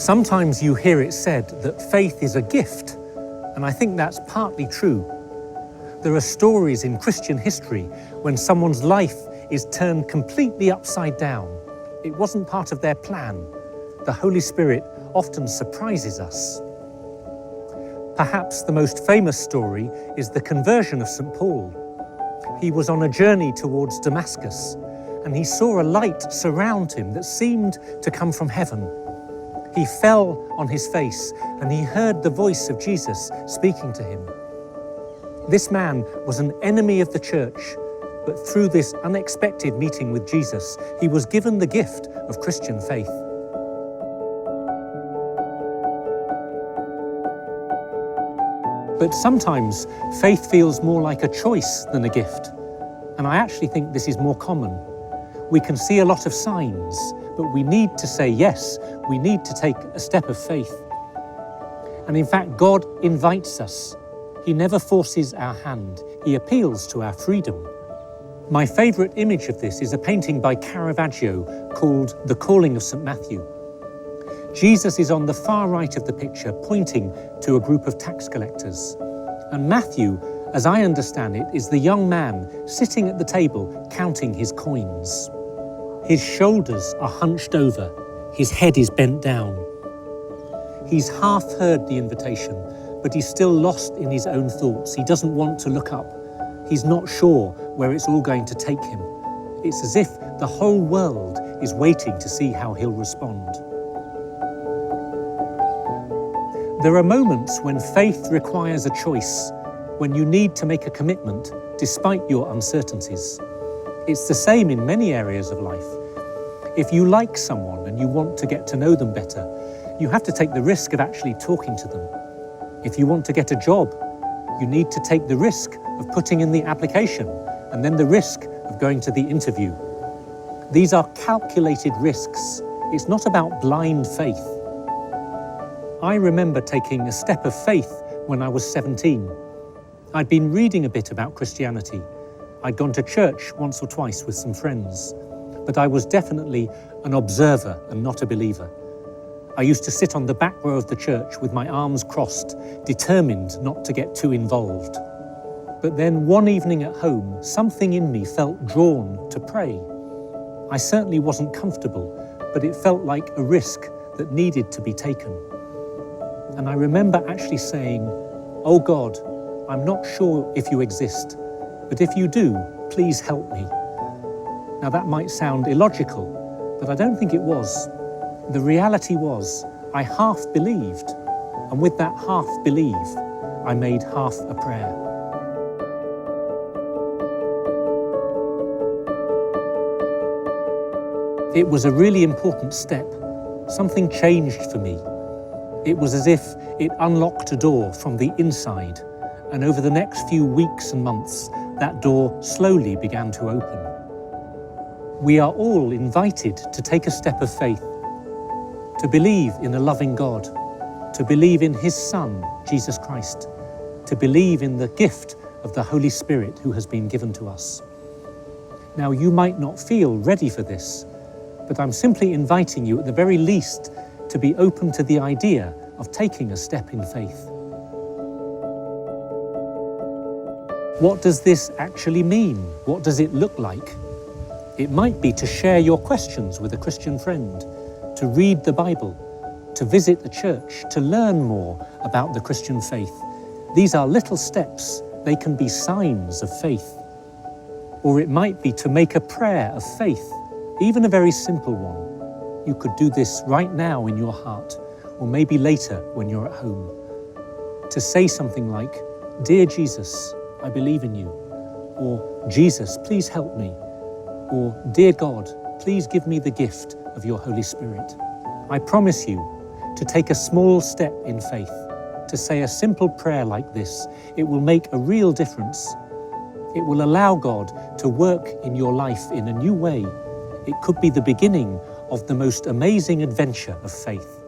Sometimes you hear it said that faith is a gift, and I think that's partly true. There are stories in Christian history when someone's life is turned completely upside down. It wasn't part of their plan. The Holy Spirit often surprises us. Perhaps the most famous story is the conversion of St. Paul. He was on a journey towards Damascus, and he saw a light surround him that seemed to come from heaven. He fell on his face, and he heard the voice of Jesus speaking to him. This man was an enemy of the church, but through this unexpected meeting with Jesus, he was given the gift of Christian faith. But sometimes faith feels more like a choice than a gift, and I actually think this is more common. We can see a lot of signs, but we need to say yes. We need to take a step of faith. And in fact, God invites us. He never forces our hand. He appeals to our freedom. My favourite image of this is a painting by Caravaggio called The Calling of St. Matthew. Jesus is on the far right of the picture, pointing to a group of tax collectors. And Matthew, as I understand it, is the young man sitting at the table counting his coins. His shoulders are hunched over, his head is bent down. He's half heard the invitation, but he's still lost in his own thoughts. He doesn't want to look up. He's not sure where it's all going to take him. It's as if the whole world is waiting to see how he'll respond. There are moments when faith requires a choice, when you need to make a commitment despite your uncertainties. It's the same in many areas of life. If you like someone and you want to get to know them better, you have to take the risk of actually talking to them. If you want to get a job, you need to take the risk of putting in the application and then the risk of going to the interview. These are calculated risks. It's not about blind faith. I remember taking a step of faith when I was 17. I'd been reading a bit about Christianity. I'd gone to church once or twice with some friends, but I was definitely an observer and not a believer. I used to sit on the back row of the church with my arms crossed, determined not to get too involved. But then one evening at home, something in me felt drawn to pray. I certainly wasn't comfortable, but it felt like a risk that needed to be taken. And I remember actually saying, "Oh God, I'm not sure if you exist, but if you do, please help me." Now that might sound illogical, but I don't think it was. The reality was, I half believed, and with that half belief, I made half a prayer. It was a really important step. Something changed for me. It was as if it unlocked a door from the inside, and over the next few weeks and months, that door slowly began to open. We are all invited to take a step of faith, to believe in a loving God, to believe in His Son, Jesus Christ, to believe in the gift of the Holy Spirit who has been given to us. Now, you might not feel ready for this, but I'm simply inviting you at the very least to be open to the idea of taking a step in faith. What does this actually mean? What does it look like? It might be to share your questions with a Christian friend, to read the Bible, to visit a church, to learn more about the Christian faith. These are little steps. They can be signs of faith. Or it might be to make a prayer of faith, even a very simple one. You could do this right now in your heart, or maybe later when you're at home. To say something like, "Dear Jesus, I believe in you," or "Jesus, please help me," or "Dear God, please give me the gift of your Holy Spirit." I promise you to take a small step in faith, to say a simple prayer like this. It will make a real difference. It will allow God to work in your life in a new way. It could be the beginning of the most amazing adventure of faith.